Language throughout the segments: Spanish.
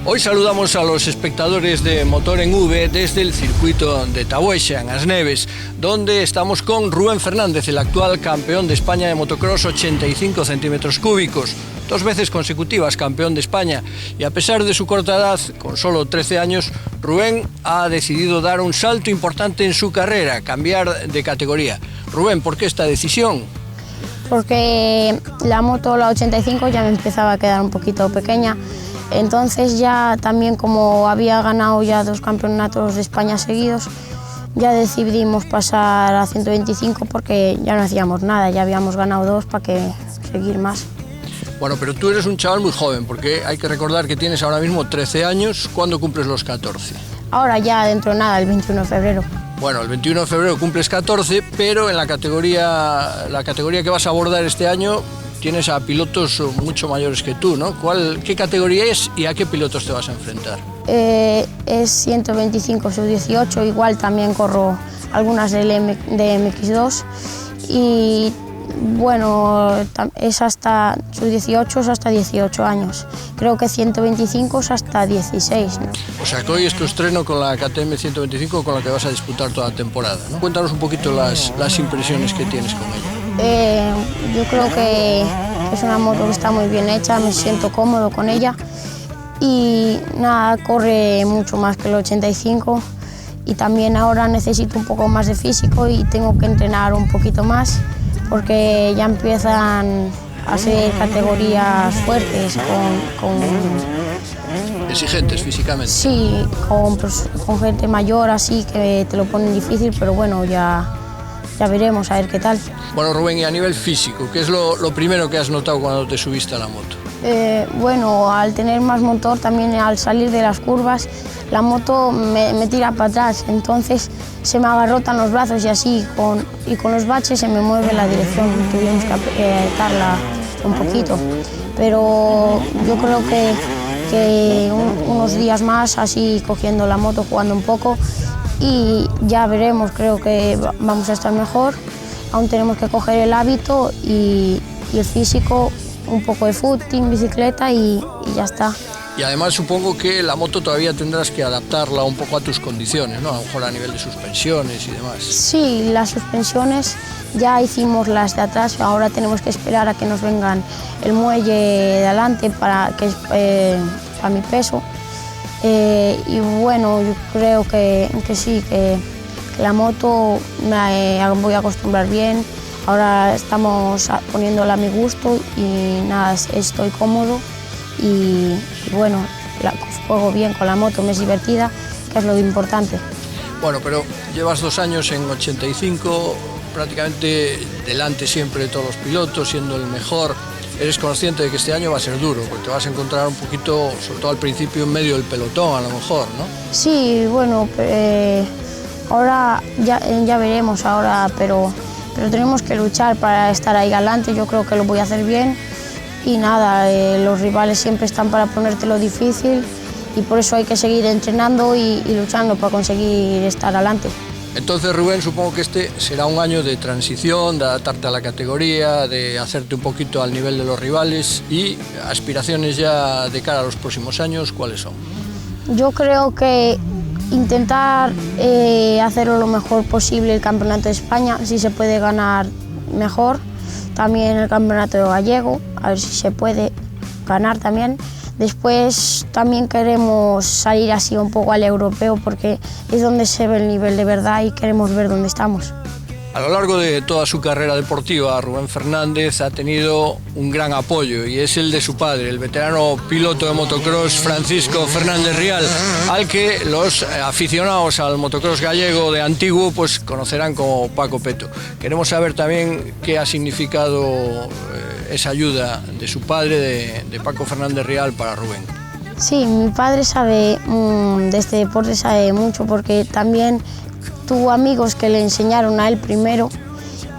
Hoy saludamos a los espectadores de Motor en V desde el circuito de Tabuexa, en As Neves, donde estamos con Rubén Fernández, el actual campeón de España de motocross 85 centímetros cúbicos, 2 veces consecutivas campeón de España, y a pesar de su corta edad, con solo 13 años, Rubén ha decidido dar un salto importante en su carrera, cambiar de categoría. Rubén, ¿por qué esta decisión? Porque la moto, la 85, ya me empezaba a quedar un poquito pequeña. Entonces ya también, como había ganado ya 2 campeonatos de España seguidos, ya decidimos pasar a 125 porque ya no hacíamos nada, ya habíamos ganado 2, para que seguir más. Bueno, pero tú eres un chaval muy joven, porque hay que recordar que tienes ahora mismo 13 años. ¿Cuándo cumples los 14? Ahora ya dentro de nada, el 21 de febrero. Bueno, el 21 de febrero cumples 14, pero en la categoría que vas a abordar este año tienes a pilotos mucho mayores que tú, ¿no? ¿Qué categoría es y a qué pilotos te vas a enfrentar? Es 125 sub-18, igual también corro algunas de MX2 y bueno, es hasta sub-18, es hasta 18 años. Creo que 125 es hasta 16, ¿no? O sea, que hoy es tu estreno con la KTM 125 con la que vas a disputar toda la temporada, ¿no? Cuéntanos un poquito las impresiones que tienes con ella. Yo creo que es una moto que está muy bien hecha, me siento cómodo con ella y nada, corre mucho más que el 85 y también ahora necesito un poco más de físico y tengo que entrenar un poquito más porque ya empiezan a ser categorías fuertes exigentes físicamente. Sí, con gente mayor así que te lo ponen difícil, pero bueno, ya veremos, a ver qué tal. Bueno, Rubén, y a nivel físico, ¿qué es lo primero que has notado cuando te subiste a la moto? Bueno, al tener más motor, también al salir de las curvas, la moto me tira para atrás, entonces se me agarrotan los brazos y así, y con los baches se me mueve la dirección, tuvimos que apretarla un poquito, pero yo creo que unos días más así cogiendo la moto, jugando un poco, y ya veremos, creo que vamos a estar mejor. Aún tenemos que coger el hábito y el físico, un poco de footing, bicicleta y ya está. Y además supongo que la moto todavía tendrás que adaptarla un poco a tus condiciones, ¿no? A lo mejor a nivel de suspensiones y demás. Sí, las suspensiones ya hicimos las de atrás, ahora tenemos que esperar a que nos vengan el muelle de adelante para mi peso. Y bueno, yo creo que sí, que la moto me voy a acostumbrar bien. Ahora estamos poniéndola a mi gusto y nada, estoy cómodo y bueno, juego bien con la moto, me es divertida, que es lo importante. Bueno, pero llevas 2 años en 85, prácticamente delante siempre de todos los pilotos, siendo el mejor. Eres consciente de que este año va a ser duro, porque te vas a encontrar un poquito, sobre todo al principio, en medio del pelotón, a lo mejor, ¿no? Sí, bueno, ahora ya veremos ahora, pero tenemos que luchar para estar ahí adelante. Yo creo que lo voy a hacer bien y nada, los rivales siempre están para ponértelo difícil y por eso hay que seguir entrenando y luchando para conseguir estar adelante. Entonces, Rubén, supongo que este será un año de transición, de adaptarte a la categoría, de hacerte un poquito al nivel de los rivales y aspiraciones ya de cara a los próximos años, ¿cuáles son? Yo creo que intentar hacerlo lo mejor posible el Campeonato de España, si se puede ganar mejor, también el Campeonato Gallego, a ver si se puede ganar también. Después también queremos salir así un poco al europeo porque es donde se ve el nivel de verdad y queremos ver dónde estamos. A lo largo de toda su carrera deportiva, Rubén Fernández ha tenido un gran apoyo y es el de su padre, el veterano piloto de motocross Francisco Fernández Rial, al que los aficionados al motocross gallego de antiguo pues conocerán como Paco Peto. Queremos saber también qué ha significado esa ayuda de su padre, de Paco Fernández Rial, para Rubén. Sí, mi padre sabe de este deporte, sabe mucho porque también tuvo amigos que le enseñaron a él primero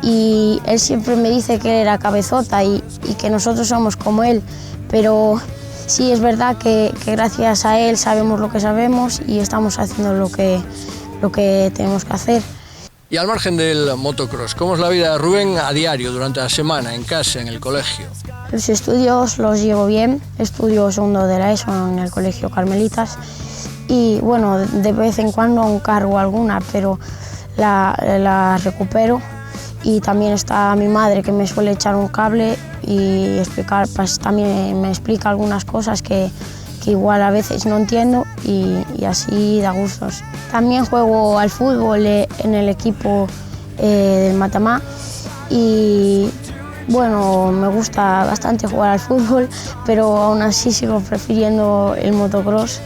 y él siempre me dice que él era cabezota y que nosotros somos como él, pero sí es verdad que gracias a él sabemos lo que sabemos y estamos haciendo lo que tenemos que hacer. Y al margen del motocross, ¿cómo es la vida de Rubén a diario, durante la semana, en casa, en el colegio? Los estudios los llevo bien, estudio segundo de la ESO en el Colegio Carmelitas y bueno, de vez en cuando aún cargo alguna, pero la recupero. Y también está mi madre que me suele echar un cable y explicar, pues también me explica algunas cosas que igual a veces no entiendo y así da gustos. También juego al fútbol en el equipo del Matamá y bueno, me gusta bastante jugar al fútbol, pero aún así sigo prefiriendo el motocross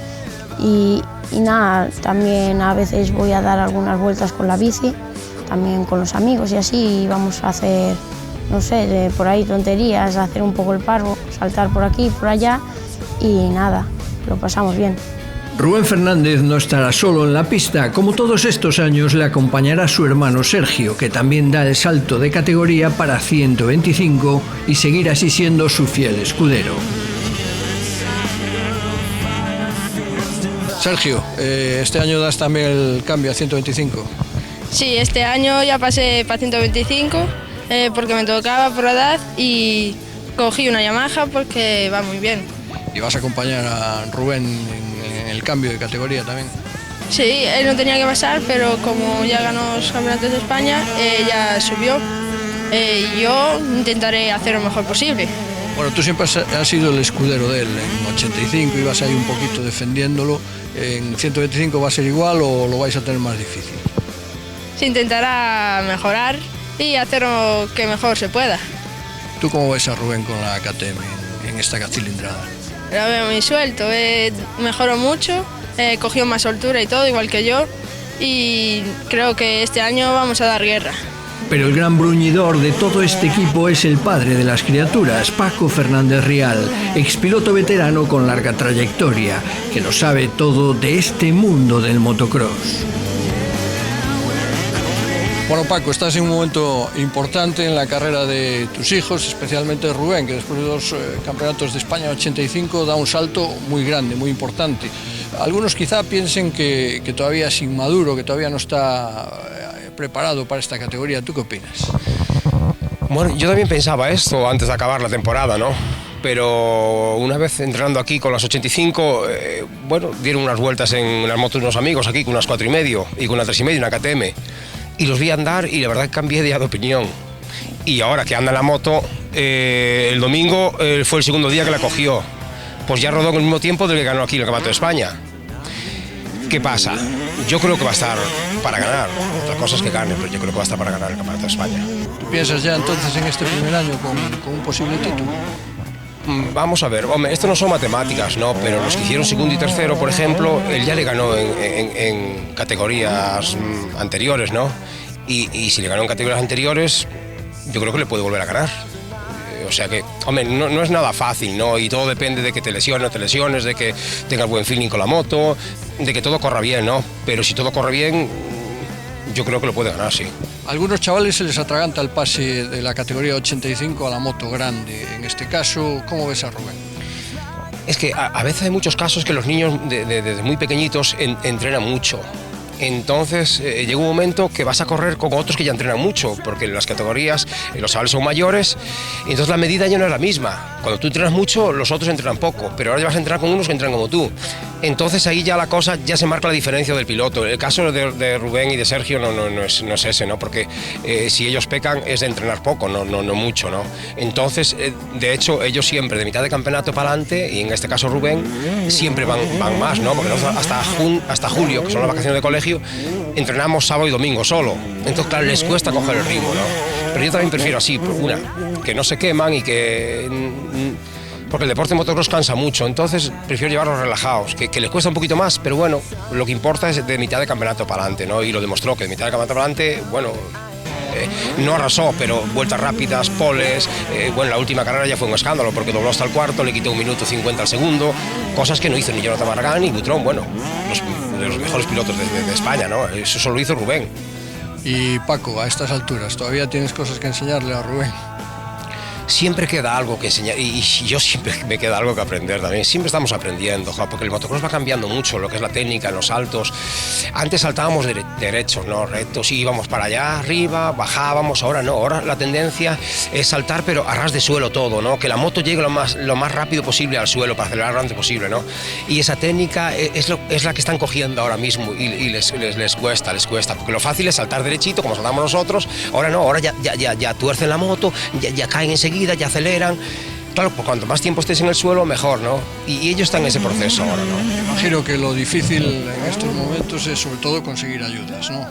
y nada, también a veces voy a dar algunas vueltas con la bici, también con los amigos y así vamos a hacer, no sé, por ahí tonterías, hacer un poco el parvo, saltar por aquí, por allá y nada, lo pasamos bien. Rubén Fernández no estará solo en la pista. Como todos estos años, le acompañará su hermano Sergio, que también da el salto de categoría para 125 y seguir así siendo su fiel escudero. Sergio, ¿este año das también el cambio a 125? Sí, este año ya pasé para 125 porque me tocaba por edad y cogí una Yamaha porque va muy bien. ¿Y vas a acompañar a Rubén en el cambio de categoría también? Sí, él no tenía que pasar, pero como ya ganó los campeonatos de España, ya subió. Y yo intentaré hacer lo mejor posible. Bueno, tú siempre has sido el escudero de él. En 85 ibas ahí un poquito defendiéndolo. ¿En 125 va a ser igual o lo vais a tener más difícil? Se intentará mejorar y hacer lo que mejor se pueda. ¿Tú cómo ves a Rubén con la KTM en esta cilindrada? Lo veo muy suelto, mejoró mucho, cogió más soltura y todo, igual que yo, y creo que este año vamos a dar guerra. Pero el gran bruñidor de todo este equipo es el padre de las criaturas, Paco Fernández Rial, expiloto veterano con larga trayectoria, que lo sabe todo de este mundo del motocross. Bueno, Paco, estás en un momento importante en la carrera de tus hijos, especialmente Rubén, que después de 2 campeonatos de España 85 da un salto muy grande, muy importante. Algunos quizá piensen que todavía es inmaduro, que todavía no está preparado para esta categoría. ¿Tú qué opinas? Bueno, yo también pensaba esto antes de acabar la temporada, ¿no? Pero una vez entrenando aquí con las 85, bueno, dieron unas vueltas en las motos de unos amigos aquí con unas 4,5 y con una 3,5, una KTM. Y los vi andar y la verdad que cambié de opinión. Y ahora que anda en la moto, el domingo fue el segundo día que la cogió. Pues ya rodó en el mismo tiempo del que ganó aquí el Campeonato de España. ¿Qué pasa? Yo creo que va a estar para ganar. Otra cosa es que gane, pero yo creo que va a estar para ganar el Campeonato de España. ¿Tú piensas ya entonces en este primer año con un posible título? Vamos a ver, hombre, esto no son matemáticas, ¿no? Pero los que hicieron segundo y tercero, por ejemplo, él ya le ganó en categorías anteriores, ¿no? Y si le ganó en categorías anteriores, yo creo que le puede volver a ganar. O sea que, hombre, no es nada fácil, ¿no? Y todo depende de que te lesiones o te lesiones, de que tengas buen feeling con la moto, de que todo corra bien, ¿no? Pero si todo corre bien, yo creo que lo puede ganar, sí. A algunos chavales se les atraganta el pase de la categoría 85 a la moto grande. En este caso, ¿cómo ves a Rubén? Es que a veces hay muchos casos que los niños desde muy pequeñitos entrenan mucho. Entonces llega un momento que vas a correr con otros que ya entrenan mucho, porque en las categorías los chavales son mayores, y entonces la medida ya no es la misma. Cuando tú entrenas mucho, los otros entrenan poco, pero ahora ya vas a entrenar con unos que entrenan como tú. Entonces ahí ya la cosa, ya se marca la diferencia del piloto. El caso de Rubén y de Sergio no es ese, ¿no? Porque si ellos pecan es de entrenar poco, no mucho, ¿no? Entonces, de hecho, ellos siempre de mitad de campeonato para adelante, y en este caso Rubén, siempre van más, ¿no? Porque nosotros hasta julio, que son las vacaciones de colegio, entrenamos sábado y domingo solo. Entonces, claro, les cuesta coger el ritmo, ¿no? Pero yo también prefiero así, que no se queman y que... Porque el deporte motocross cansa mucho, entonces prefiero llevarlos relajados, que les cuesta un poquito más, pero bueno, lo que importa es de mitad de campeonato para adelante, ¿no? Y lo demostró, que de mitad de campeonato para adelante, bueno, no arrasó, pero vueltas rápidas, poles, bueno, la última carrera ya fue un escándalo, porque dobló hasta el cuarto, le quitó 1 minuto 50 al segundo, cosas que no hizo ni Jonathan Barragán ni Butrón, bueno, los mejores pilotos de España, ¿no? Eso solo hizo Rubén. Y Paco, a estas alturas, ¿todavía tienes cosas que enseñarle a Rubén? siempre queda algo que enseñar, y yo siempre me queda algo que aprender también, siempre estamos aprendiendo, porque el motocross va cambiando mucho, lo que es la técnica en los saltos. Antes saltábamos derechos, no rectos, y íbamos para allá arriba, bajábamos, ahora no, ahora la tendencia es saltar pero a ras de suelo todo, ¿no? Que la moto llegue lo más rápido posible al suelo para acelerar lo antes posible, ¿no? Y esa técnica es la que están cogiendo ahora mismo y les cuesta, porque lo fácil es saltar derechito como saltamos nosotros, ahora no, ahora ya tuercen la moto, ya caen enseguida, ya aceleran. Claro, pues cuanto más tiempo estés en el suelo, mejor, ¿no? Y ellos están en ese proceso ahora, ¿no? Me imagino que lo difícil en estos momentos es sobre todo conseguir ayudas, ¿no?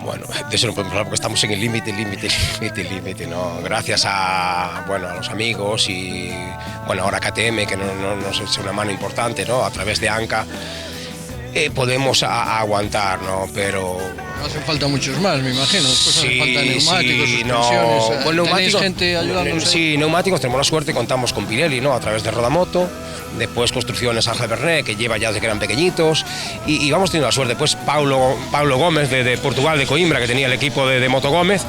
Bueno, de eso no podemos hablar porque estamos en el límite, ¿no? Gracias a los amigos y, ahora KTM, que nos echa una mano importante, ¿no? A través de ANCA, podemos aguantar, ¿no? Pero hacen falta muchos más, me imagino. Después sí, hacen falta neumáticos, sí, suspensiones. Bueno, ¿Tenéis gente ayudándonos? Sí, neumáticos, tenemos la suerte, contamos con Pirelli, ¿no? A través de Rodamoto. Después construcciones Ángel Bernet, que lleva ya desde que eran pequeñitos, y vamos teniendo la suerte. Después Paulo Gómez de Portugal, de Coimbra, que tenía el equipo de Moto Gómez,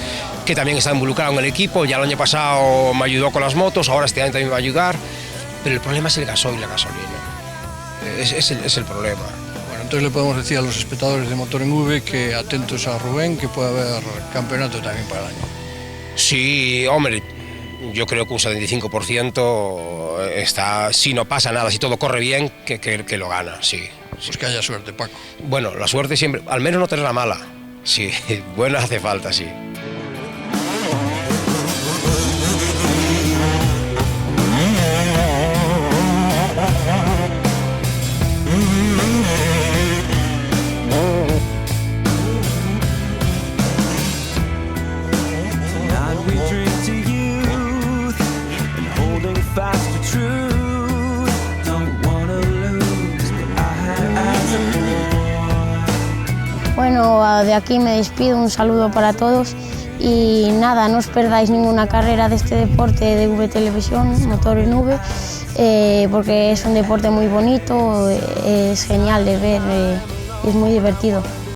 que también está involucrado en el equipo. Ya el año pasado me ayudó con las motos, ahora este año también me va a ayudar. Pero el problema es el gasoil, la gasolina. Es el problema. Bueno, entonces le podemos decir a los espectadores de Motor en V que atentos a Rubén, que puede haber campeonato también para el año. Sí, hombre, yo creo que un 75% está, si no pasa nada, si todo corre bien, que lo gana, sí. Pues que haya suerte, Paco. Bueno, la suerte siempre, al menos no tener la mala. Sí, buena hace falta, sí. Bueno, de aquí me despido, un saludo para todos y nada, no os perdáis ninguna carrera de este deporte de V Televisión, Motor en V, porque es un deporte muy bonito, es genial de ver y es muy divertido.